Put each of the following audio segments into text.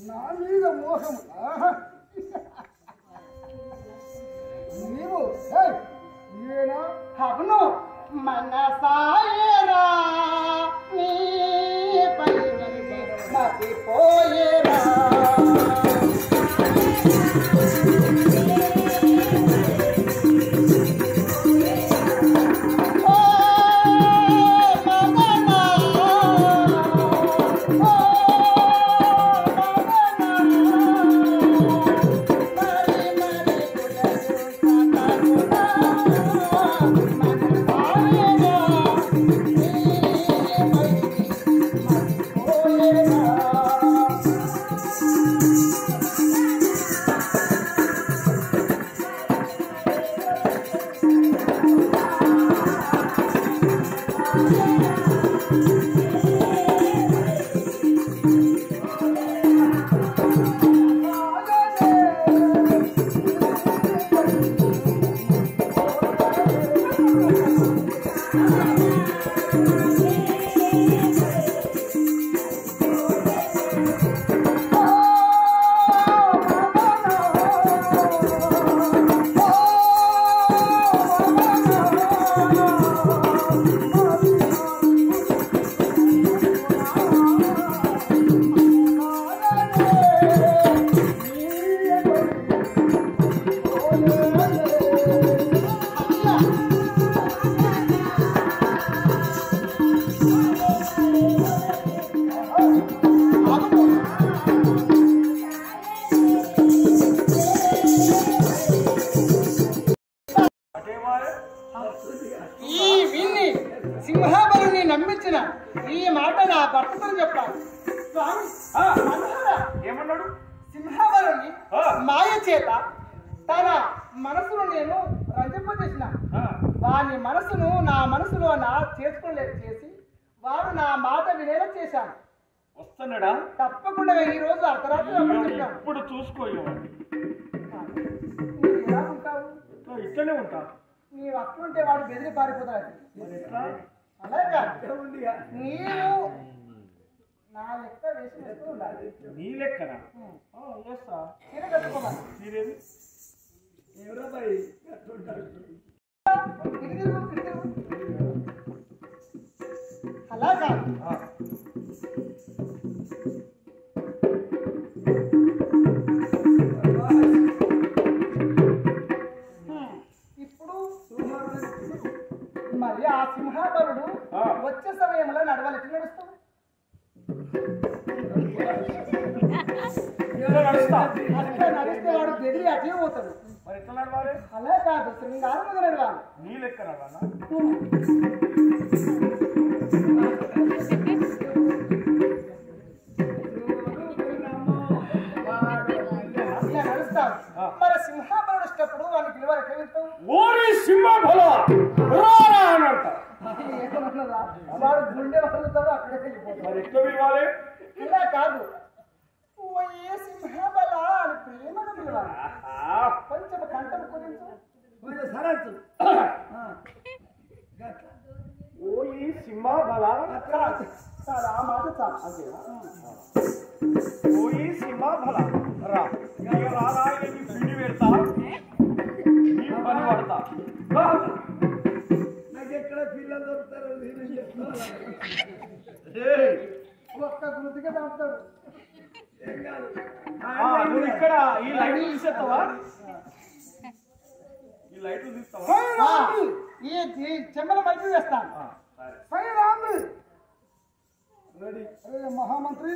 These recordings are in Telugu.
నా మీద మోహము నీవు నీవేనా? అవును మనసాయరా నీ పై మతిపోయేరా సింహాబలుని నమ్మించిన ఈ మాట నా భర్తతో చెప్పాను. స్వామి ఏమన్నాడు? సింహాబలుని మాయ చేత తన మనసును నేను రంజింపజేసిన వాని మనసును నా మనసులో చేసుకోలేదు చేసి వాడు నా మాట వినేలా చేశాను. వస్తున్నాడా? తప్పకుండా ఈ రోజు అర్ధరాత్రి ఇప్పుడు చూసుకో. ఎలా ఉంటావు? ఇట్లనే ఉంటా. నీవు అట్లుంటే వాడు బెదిరి పారిపోతాడు. అలాగే నీవు నా లెక్క వేసి వేస్తూ ఉండాలి. నీ లెక్కనా? చీర కట్టుకోవాలి. అలాగా ఇప్పుడు మరి ఆ సింహాబలుడు వచ్చే సమయంలో నడవాలి. ఎట్లా నడుస్తావు? అట్లా నడిస్తే వాడు బెదిరి అట్లే పోతాడు. మరి ఎట్లా నడవాలి? అలా కాదు, శృంగారం మీద నడవాలి. నీ లెక్క నడవాలా? ఇలా నడుస్తావు. మరి సింహాబలుడు వచ్చేటప్పుడు వాడిని పిలువాలి. ఎట్లా వెళ్తావు? ఓరి సింహాబల అని అంట. ఏమన్నదా? వాడు గుండె వదులుతాడు, అక్కడే వెళ్ళిపోతాడు. మరి ఎట్లా పిలవాలి? ఇలా కాదు, ఏ సింహబల అని ప్రేమగా పిలవాలి. కొంచెం కంఠం కుదించు. ఓ ఈ సింహాబల చాలా ఆ మాట చాలు. ఓ ఈ సింహాబల రా రారా పిండి పెడతా నీ పని పడతా. నాకు ఎక్కడ పిల్లలు దొరుకుతారో ఒక్క గుర్తుగా తాగుతాడు. నువ్వు ఇక్కడ ఈ లైట్లు తీసేస్తావా? ఈ లైట్లు తీస్తావా? ఈ చెమ్మల మలిపి వేస్తాను. రెడీ మహామంత్రి.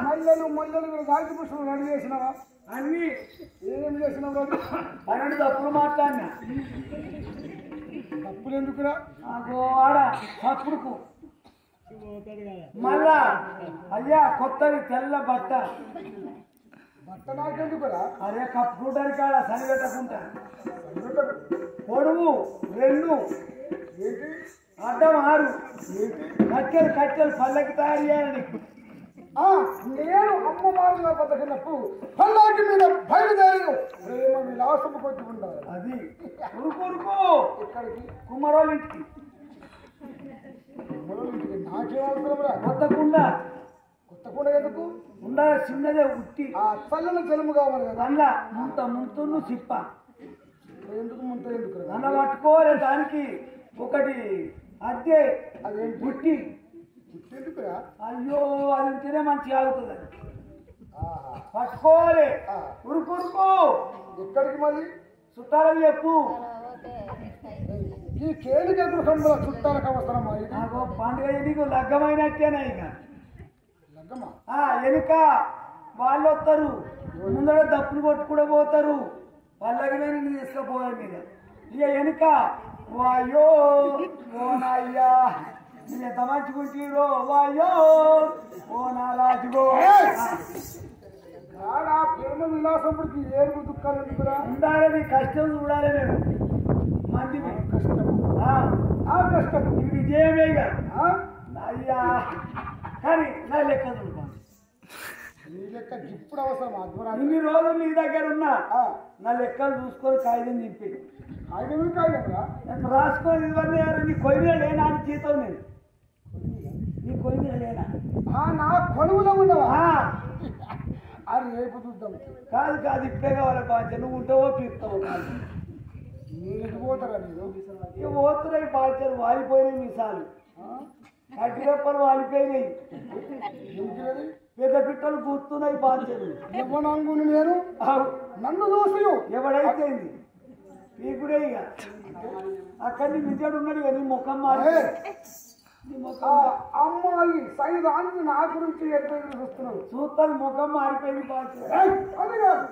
మల్లెలు మల్లెలు గాలి పుష్పం రెడీ చేసినావా? అన్ని ఏం చేసినావు? 12 తప్పులు మాట్లాడినా. తప్పులు ఎందుకురా? ఆడ తప్పుడుకు మళ్ళా అయ్యా కొత్తది తెల్ల బట్ట నాకెందుకురా? అరే కప్పుకుంటారు కాడ సరి పెట్టకుంటా. పొడువు 2 ఏంటి? అడ్డం 6 ఏంటి? కట్టెలు పల్లకి తయారు చేయాలి. నేను అమ్మవారిలో బతకినప్పుడు పల్లాకి మీద బయలుదేరి ప్రేమ విలాసము కొట్టి ఉండాలి. అది ఉరుకు ఇక్కడికి కుమ్మరోళ్ళింటికి. నాకేం అవసరం రా? కొత్త కుండ ఎందుకు ఉండాలి చిన్నదే ఉట్టి ఆ చల్లని జలము కావాలి కదా అందులో ముంతును సిప్ప ఎందుకు ముంత ఎందుకు రా? నన్న పట్టుకోలే దానికి ఒకటి అద్దె అదేంటి ఉట్టి ఎందుకురా అయ్యో అది ఉంటేనే మంచిగా ఆగుతుంది అది ఆహా పట్టుకోలే ఆ. ఉరుకురుకు ఎక్కడికి మళ్ళీ చుట్టాలని చెప్పు ఈ కేళి గృహంలో చుట్టాలకు అవసరమా ఇది నాకు పండుగ నీకు లగ్గమైనట్టేనా ఇక లగ్గమా వెనుక వాళ్ళు వస్తారు ముందర దప్పులు కొట్టుకుంటూ పోతారు వాళ్ళకి నేను తీసుకుపోయాను మీద ఇక వెనుక వాయో ఓనయ్యా నేను ఎంత మంచిగుంటీరో వాయో ఓ నా రాజుగో ఆడా ప్రేమ విలాసంపుడికి ఏడుగు దుఃఖాలు ఎందుకురా ఉండాలి నీ కష్టం చూడాలి నేను మంది కష్టం ఆ కష్టం ఇది విజయమే ఇక ఆ? అయ్యా కానీ నా లెక్క చూడమా నీ లెక్క ఇప్పుడు అవసరం అద్భుతం ఇన్ని రోజులు నీ దగ్గర ఉన్నా ఆ, నా లెక్కలు చూసుకొని కాగితం చెప్పి కాగితం కాగితంరా నేను రాసుకొని ఇవన్నీ నీ కొయ్య లేనా అని జీతం నేను నీ కొయ్య లేనా నా కొలువులో ఉన్నవా ఆ, అది రేపు చూద్దాం కాదు కాదు ఇప్పుడే కావాలి బాధ్యత నువ్వు ఉంటావో పీపుతావో కాదు మీరు పోతారా మీరు ఇక పోతున్నాయి బాధ్యతలు వాలిపోయినాయి మిసాలు కట్టిరెప్పలు వాలిపోయినాయి ఎందుకు పెద్ద పిట్టలు కూర్చున్నాయి బాధ్యతలు ఇవ్వనంగుని నేను ఆవు. నన్ను చూసి ఎవడైతే పీకుడే ఇక అక్కడి నిజడు ఉన్నాడు ఇక నీ ముఖం మారి నీ ముఖం అమ్మాయి సైదానికి నా గురించి ఎంత చూస్తున్నావు చూస్తాను ముఖం మారిపోయింది బాధ్యత అది కాదు